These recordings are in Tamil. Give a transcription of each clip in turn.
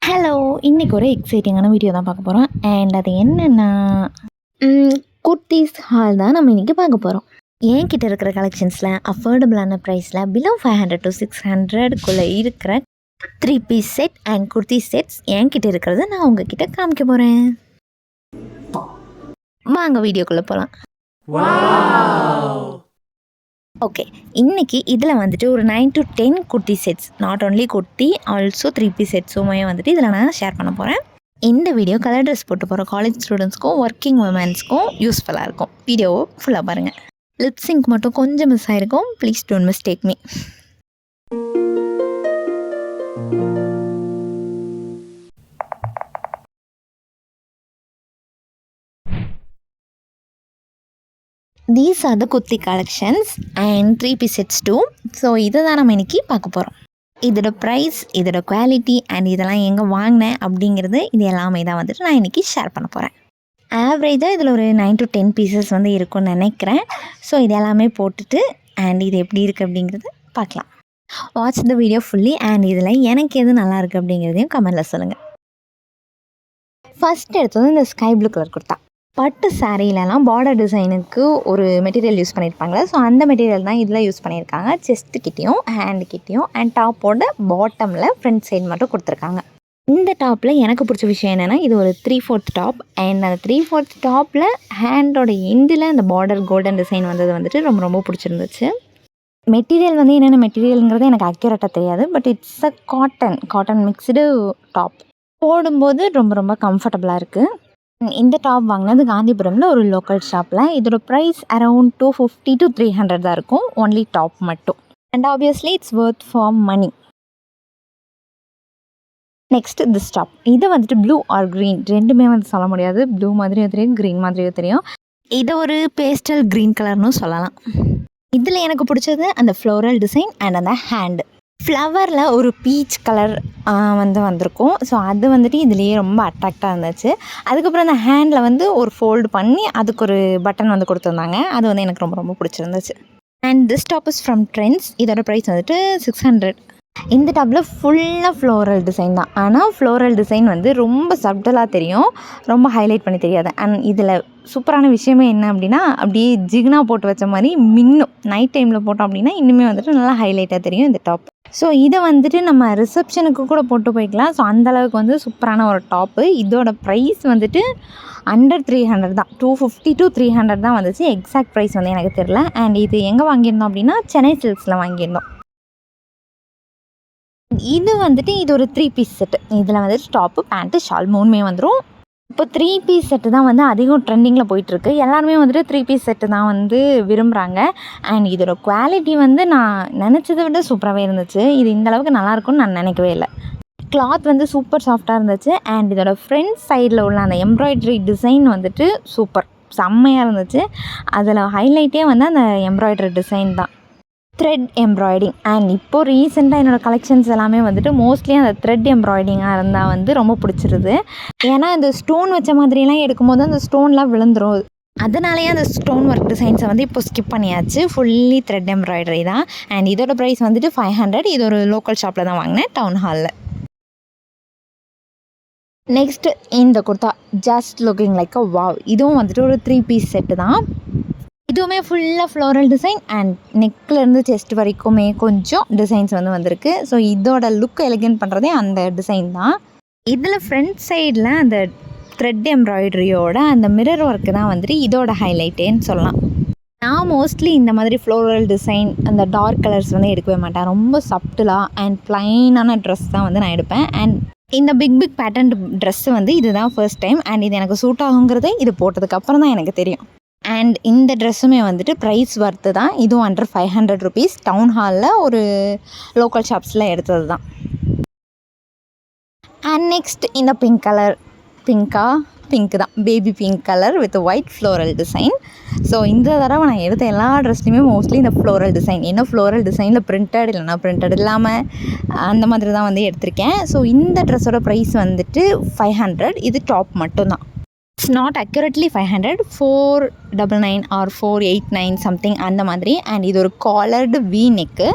ஹலோ! இன்னைக்கு ஒரு எக்ஸைட்டிங்கான வீடியோ தான் பார்க்க போகிறோம். அண்ட் அது என்னன்னா, குர்தீஸ் ஹால் தான் நம்ம இன்றைக்கி பார்க்க போகிறோம். என்கிட்ட இருக்கிற கலெக்ஷன்ஸில் அஃபோர்டபுளான ப்ரைஸில் பிலோ 500 to 600க்குள்ளே இருக்கிற 3 piece set and kurti sets என்கிட்ட இருக்கிறத நான் உங்ககிட்ட காமிக்க போகிறேன். வாங்க வீடியோக்குள்ளே போகலாம். ஓகே, இன்றைக்கி இதில் வந்துட்டு ஒரு 9 to 10 kurti sets, not only kurti also 3 piece செட்ஸுமே வந்துட்டு இதில் நான் ஷேர் பண்ண போகிறேன். இந்த வீடியோ கலர் ட்ரெஸ் போட்டு போகிற காலேஜ் ஸ்டூடெண்ட்ஸ்க்கும் ஒர்க்கிங் உமன்ஸ்க்கும் யூஸ்ஃபுல்லாக இருக்கும். வீடியோவை ஃபுல்லாக பாருங்கள். லிப்ஸிங்க் மட்டும் கொஞ்சம் மிஸ் ஆகிருக்கும், please don't mistake me. These are the kurti collections and 3 piece sets too. So இதை தான் நம்ம இன்றைக்கி பார்க்க போகிறோம். இதோட ப்ரைஸ், இதோட குவாலிட்டி அண்ட் இதெல்லாம் எங்கே வாங்கினேன் அப்படிங்கிறது இது எல்லாமே தான் வந்துட்டு நான் இன்றைக்கி ஷேர் பண்ண போகிறேன். ஆவரேஜாக இதில் ஒரு 9 to 10 பீசஸ் வந்து இருக்கும்னு நினைக்கிறேன். ஸோ இது எல்லாமே போட்டுட்டு அண்ட் இது எப்படி இருக்குது அப்படிங்கிறது பார்க்கலாம். Watch the video fully and இதில் எனக்கு எது நல்லா இருக்குது அப்படிங்கிறதையும் கமெண்டில் சொல்லுங்கள். ஃபஸ்ட் எடுத்தது இந்த ஸ்கை ப்ளூ கலர் குர்த்தா. பட்டு சாரீலலாம் பார்டர் டிசைனுக்கு ஒரு மெட்டீரியல் யூஸ் பண்ணியிருப்பாங்களே, ஸோ அந்த மெட்டீரியல் தான் இதில் யூஸ் பண்ணியிருக்காங்க. செஸ்ட்டு கிட்டேயும் ஹேண்டு கிட்டேயும் அண்ட் டாப்போட பாட்டமில் ஃப்ரண்ட் சைடு மட்டும் கொடுத்துருக்காங்க. இந்த டாப்பில் எனக்கு பிடிச்ச விஷயம் என்னென்னா, இது ஒரு 3/4 டாப் அண்ட் அந்த 3/4 டாப்பில் ஹேண்டோட எண்டில் அந்த பார்டர் கோல்டன் டிசைன் வந்தது வந்துட்டு ரொம்ப ரொம்ப பிடிச்சிருந்துச்சு. மெட்டீரியல் வந்து என்னென்ன மெட்டீரியலுங்கிறது எனக்கு அக்யூரேட்டாக தெரியாது, but it's a cotton mixed top. போடும்போது ரொம்ப ரொம்ப கம்ஃபர்டபுளாக இருக்குது. இந்த டாப் வாங்கினது காந்திபுரமில் ஒரு லோக்கல் ஷாப்பில். இதோட ப்ரைஸ் அரவுண்ட் 250 to 300 தான் இருக்கும், ஒன்லி டாப் மட்டும். And obviously it's worth for money. Next this top. இது வந்துட்டு ப்ளூ ஆர் க்ரீன் ரெண்டுமே வந்து சொல்ல முடியாது. ப்ளூ மாதிரியும் தெரியும், க்ரீன் மாதிரியும் தெரியும். இது ஒரு பேஸ்டல் க்ரீன் கலர்னு சொல்லலாம். இதில் எனக்கு பிடிச்சது அந்த ஃப்ளோரல் டிசைன் அண்ட் அந்த ஹேண்டு ஃப்ளவரில் ஒரு பீச் கலர் வந்திருக்கும். ஸோ அது வந்துட்டு இதுலேயே ரொம்ப அட்ராக்டாக இருந்துச்சு. அதுக்கப்புறம் அந்த ஹேண்டில் வந்து ஒரு ஃபோல்டு பண்ணி அதுக்கு ஒரு பட்டன் வந்து கொடுத்துருந்தாங்க. அது வந்து எனக்கு ரொம்ப ரொம்ப பிடிச்சிருந்துச்சு. And this top is from trends. இதோட ப்ரைஸ் வந்துட்டு 600. இந்த டாப்பில் ஃபுல்லாக ஃப்ளோரல் டிசைன் தான். ஆனால் ஃப்ளோரல் டிசைன் வந்து ரொம்ப சப்டலாக தெரியும், ரொம்ப ஹைலைட் பண்ணி தெரியாது. அண்ட் இதில் சூப்பரான விஷயமே என்ன அப்படின்னா, அப்படியே ஜிக்னா போட்டு வச்ச மாதிரி மின்னும். நைட் டைமில் போட்டோம் அப்படின்னா இன்னுமே வந்துட்டு நல்லா ஹைலைட்டாக தெரியும் இந்த டாப். ஸோ இதை வந்துட்டு நம்ம ரிசப்ஷனுக்கு கூட போட்டு போய்க்கலாம். ஸோ அந்தளவுக்கு வந்து சூப்பரான ஒரு டாப்பு. இதோட ப்ரைஸ் வந்துட்டு அண்டர் 300 தான், 250 to 300 தான் வந்துச்சு. எக்ஸாக்ட் ப்ரைஸ் வந்து எனக்கு தெரில. அண்ட் இது எங்கே வாங்கியிருந்தோம் அப்படின்னா சென்னை சில்க்ஸில் வாங்கியிருந்தோம். இது வந்துட்டு இது ஒரு 3 பீஸ் செட்டு. இதில் வந்துட்டு டாப்பு, பேண்ட்டு, ஷால் மூணுமே வந்துடும். இப்போ 3 பீஸ் செட்டு தான் வந்து அதிகம் ட்ரெண்டிங்கில் போயிட்டுருக்கு. எல்லாருமே வந்துட்டு 3 பீஸ் செட்டு தான் வந்து விரும்புகிறாங்க. அண்ட் இதோட குவாலிட்டி வந்து நான் நினச்சதை விட சூப்பராகவே இருந்துச்சு. இது இந்தளவுக்கு நல்லாயிருக்கும்னு நான் நினைக்கவே இல்லை. கிளாத் வந்து சூப்பர் சாஃப்டாக இருந்துச்சு. அண்ட் இதோட ஃப்ரண்ட் சைடில் உள்ள அந்த எம்ப்ராய்டரி டிசைன் வந்துட்டு சூப்பர் செம்மையாக இருந்துச்சு. அதில் ஹைலைட்டே வந்து அந்த எம்ப்ராய்டரி டிசைன் தான், த்ரெட் எம்ப்ராய்டிங். அண்ட் இப்போது ரீசெண்டாக என்னோடய கலெக்ஷன்ஸ் எல்லாமே வந்துட்டு மோஸ்ட்லி அந்த த்ரெட் எம்ப்ராய்டிங்காக இருந்தால் வந்து ரொம்ப பிடிச்சிருது. ஏன்னா இந்த ஸ்டோன் வச்ச மாதிரிலாம் எடுக்கும்போது அந்த ஸ்டோன்லாம் விழுந்துடும். அதனாலேயே அந்த ஸ்டோன் ஒர்க் டிசைன்ஸை வந்து இப்போ ஸ்கிப் பண்ணியாச்சு. ஃபுல்லி த்ரெட் எம்ப்ராய்டரி தான். அண்ட் இதோட ப்ரைஸ் வந்துட்டு 500. இது ஒரு லோக்கல் ஷாப்பில் தான் வாங்கினேன், டவுன் ஹாலில். நெக்ஸ்ட்டு இந்த குர்த்தா, ஜஸ்ட் லுக்கிங் லைக் அ வாவ். இதுவும் வந்துட்டு ஒரு 3 பீஸ் செட்டு தான். இதுவுமே ஃபுல்லாக ஃப்ளோரல் டிசைன் அண்ட் நெக்லேருந்து செஸ்ட் வரைக்குமே கொஞ்சம் டிசைன்ஸ் வந்து வந்திருக்கு. ஸோ இதோட லுக் எலிகன்ட் பண்ணுறதே அந்த டிசைன் தான். இதில் ஃப்ரண்ட் சைடில் அந்த த்ரெட் எம்ப்ராய்டரியோட அந்த மிரர் ஒர்க்கு தான் வந்துட்டு இதோட ஹைலைட்டேன்னு சொல்லலாம். நான் மோஸ்ட்லி இந்த மாதிரி ஃப்ளோரல் டிசைன் அந்த டார்க் கலர்ஸ் வந்து எடுக்கவே மாட்டேன். ரொம்ப சப்டிலாக அண்ட் ப்ளைனான ட்ரெஸ் தான் வந்து நான் எடுப்பேன். அண்ட் இந்த பிக் பேட்டர்ன் ட்ரெஸ்ஸு வந்து இதுதான் ஃபர்ஸ்ட் டைம். அண்ட் இது எனக்கு சூட் ஆகுங்கிறதே இது போட்டதுக்கப்புறம் தான் எனக்கு தெரியும். அண்ட் இந்த ட்ரெஸ்ஸுமே வந்துட்டு ப்ரைஸ் ஒர்த்து தான். இதுவும் அண்டர் 500 rupees. டவுன் ஹாலில் ஒரு லோக்கல் ஷாப்ஸில் எடுத்தது தான். அண்ட் நெக்ஸ்ட் இந்த பிங்க் கலர், பிங்க் தான், baby pink colour with white floral design. So இந்த தடவை நான் எடுத்த எல்லா ட்ரெஸ்லையுமே மோஸ்ட்லி இந்த ஃப்ளோரல் டிசைன், என்ன ஃப்ளோரல் டிசைனில் பிரிண்டட் இல்லைனா பிரிண்டட் இல்லாமல் அந்த மாதிரி தான் வந்து எடுத்திருக்கேன். ஸோ இந்த ட்ரெஸ்ஸோட ப்ரைஸ் வந்துட்டு 500. இது டாப் மட்டும்தான். It's not accurately 500, 499 or 489 something அந்த மாதிரி. அண்ட் இது ஒரு காலர்டு வி நெக்கு.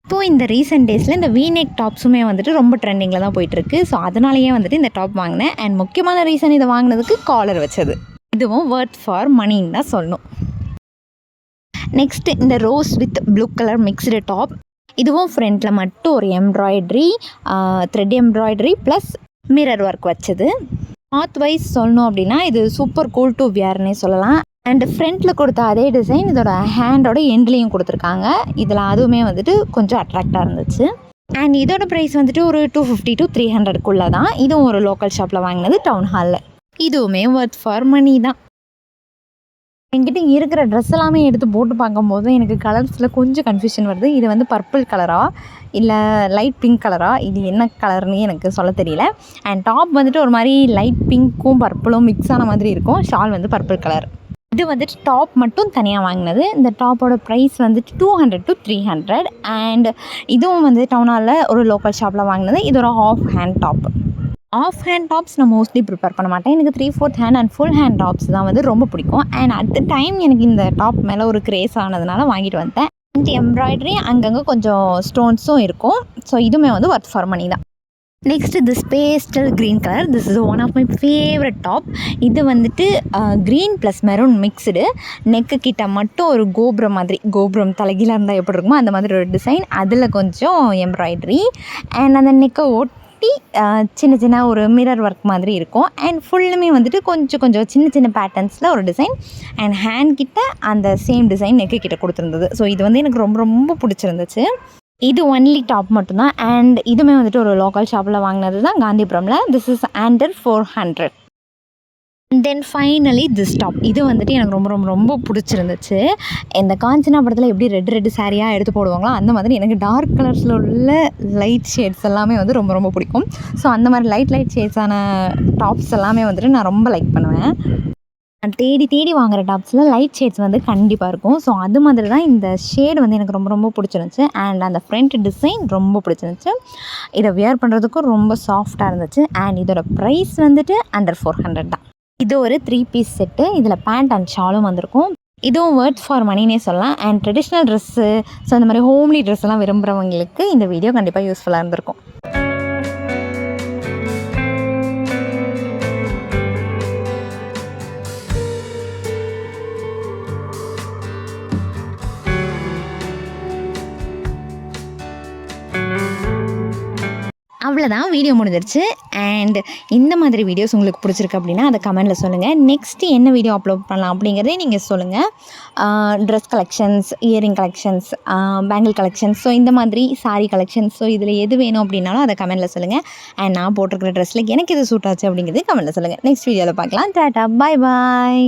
இப்போது இந்த ரீசெண்ட் டேஸில் இந்த வீநெக் டாப்ஸுமே வந்துட்டு ரொம்ப ட்ரெண்டிங்கில் தான் போயிட்டுருக்கு. ஸோ அதனாலேயே வந்துட்டு இந்த டாப் வாங்கினேன். அண்ட் முக்கியமான ரீசன் இதை வாங்கினதுக்கு காலர் வச்சது. இதுவும் வொர்த் ஃபார் மணின்னு தான் சொல்லணும். நெக்ஸ்ட்டு இந்த rose with blue colour mixed top. இதுவும் ஃப்ரண்ட்டில் மட்டும் ஒரு embroidery, thread embroidery plus mirror work வச்சது. கிளாத் வைஸ் சொல்லணும் அப்படின்னா இது சூப்பர் கூல் டு வியர்னே சொல்லலாம். அண்ட் ஃப்ரண்ட்டில் கொடுத்த அதே டிசைன் இதோட ஹேண்டோட எண்ட்லேயும் கொடுத்துருக்காங்க. இதில் அதுவுமே வந்துட்டு கொஞ்சம் அட்ராக்டாக இருந்துச்சு. அண்ட் இதோட ப்ரைஸ் வந்துட்டு ஒரு 250 to 300 தான். இதுவும் ஒரு லோக்கல் ஷாப்பில் வாங்கினது, டவுன் ஹாலில். இதுவுமே வொர்த் ஃபார் மணி தான். என்கிட்ட இருக்கிற ட்ரெஸ் எல்லாமே எடுத்து போட்டு பார்க்கும்போது எனக்கு கலர்ஸில் கொஞ்சம் கன்ஃபியூஷன் வருது. இது வந்து பர்பிள் கலரா இல்லை லைட் பிங்க் கலரா, இது என்ன கலர்னு எனக்கு சொல்ல தெரியல. அண்ட் டாப் வந்துட்டு ஒரு மாதிரி லைட் பிங்க்கும் பர்பிளும் மிக்ஸ் ஆன மாதிரி இருக்கும். ஷால் வந்து பர்பிள் கலர். இது வந்துட்டு டாப் மட்டும் தனியாக வாங்கினது. இந்த டாப்போட ப்ரைஸ் வந்துட்டு 200 to 300. அண்ட் இதுவும் வந்து டவுன் ஹாலில் ஒரு லோக்கல் ஷாப்பில் வாங்கினது. இது ஒரு off hand top. Off hand tops நான் மோஸ்ட்லி ப்ரிப்பேர் பண்ண மாட்டேன். எனக்கு 3/4 hand and full hand tops தான் வந்து ரொம்ப பிடிக்கும். அண்ட் அட் த டைம் எனக்கு இந்த டாப் மேலே ஒரு கிரேஸ் ஆனதுனால வாங்கிட்டு வந்தேன். அண்ட் எம்ப்ராய்டரி அங்கங்கே கொஞ்சம் ஸ்டோன்ஸும் இருக்கும். ஸோ இதுவுமே வந்து வொர்த் ஃபார் மணி தான். Next this pastel green colour. This is one of my favourite top. இது வந்துட்டு க்ரீன் ப்ளஸ் மெரூன் மிக்ஸ்டு. நெக்கு கிட்ட மட்டும் ஒரு கோபுரம் தலைகீழாக இருந்தால் எப்படி இருக்குமோ அந்த மாதிரி ஒரு டிசைன். அதில் கொஞ்சம் எம்ப்ராய்ட்ரி அண்ட் அந்த நெக்கை ஒட்டி சின்ன சின்ன ஒரு மிரர் ஒர்க் மாதிரி இருக்கும். அண்ட் ஃபுல்லுமே வந்துட்டு கொஞ்சம் சின்ன சின்ன பேட்டர்ன்ஸில் ஒரு டிசைன். அண்ட் ஹேண்ட் கிட்ட அந்த சேம் டிசைன் நெக்கு கிட்ட கொடுத்துருந்தது. ஸோ இது வந்து எனக்கு ரொம்ப ரொம்ப பிடிச்சிருந்துச்சு. இது ஒன்லி டாப் மட்டும்தான். அண்ட் இதுவுமே வந்துட்டு ஒரு லோக்கல் ஷாப்பில் வாங்கினது தான், காந்திபுரமில். This is under 400. Then finally this top. இது வந்துட்டு எனக்கு ரொம்ப ரொம்ப ரொம்ப பிடிச்சிருந்துச்சு. இந்த காஞ்சனா படத்தில் எப்படி ரெட் சாரியாக எடுத்து போடுவாங்களோ அந்த மாதிரி எனக்கு டார்க் கலர்ஸில் உள்ள லைட் ஷேட்ஸ் எல்லாமே வந்து ரொம்ப ரொம்ப பிடிக்கும். ஸோ அந்த மாதிரி லைட் ஷேட்ஸான டாப்ஸ் எல்லாமே வந்துட்டு நான் ரொம்ப லைக் பண்ணுவேன். தேடி வாங்குகிற டாப்ஸில் லைட் ஷேட்ஸ் வந்து கண்டிப்பாக இருக்கும். ஸோ அது மாதிரி தான் இந்த ஷேடு வந்து எனக்கு ரொம்ப ரொம்ப பிடிச்சிருந்துச்சு. அண்ட் அந்த ஃப்ரண்ட் டிசைன் ரொம்ப பிடிச்சிருந்துச்சு. இதை வியர் பண்ணுறதுக்கும் ரொம்ப சாஃப்டாக இருந்துச்சு. அண்ட் இதோட ப்ரைஸ் வந்துட்டு அண்டர் 400 தான். இது ஒரு 3 பீஸ் செட்டு. இதில் பேண்ட் அண்ட் ஷாலும் வந்திருக்கும். இதுவும் வொர்த் ஃபார் மணினே சொல்லலாம். அண்ட் ட்ரெடிஷ்னல் ட்ரெஸ்ஸு, ஸோ இந்த மாதிரி ஹோம்லி ட்ரெஸ் எல்லாம் விரும்புகிறவங்களுக்கு இந்த வீடியோ கண்டிப்பாக யூஸ்ஃபுல்லாக இருந்திருக்கும். அவ்வளோதான், வீடியோ முடிஞ்சிருச்சு. அண்ட் இந்த மாதிரி வீடியோஸ் உங்களுக்கு பிடிச்சிருக்கு அப்படின்னா அதை கமெண்ட்டில் சொல்லுங்கள். நெக்ஸ்ட்டு என்ன வீடியோ அப்லோட் பண்ணலாம் அப்படிங்கிறதே நீங்கள் சொல்லுங்கள். Dress collections, earring collections, bangle collections, so இந்த மாதிரி சாரீ கலெக்ஷன்ஸ், ஸோ இதில் எது வேணும் அப்படின்னாலும் அதை கமெண்ட்டில் சொல்லுங்கள். அண்ட் நான் போட்டிருக்கிற ட்ரெஸ்ஸில் எனக்கு எது சூட் ஆச்சு அப்படிங்கிறது கமெண்ட்டில் சொல்லுங்கள். நெக்ஸ்ட் வீடியோவில் பார்க்கலாம். டாட்டா, பாய் பாய்.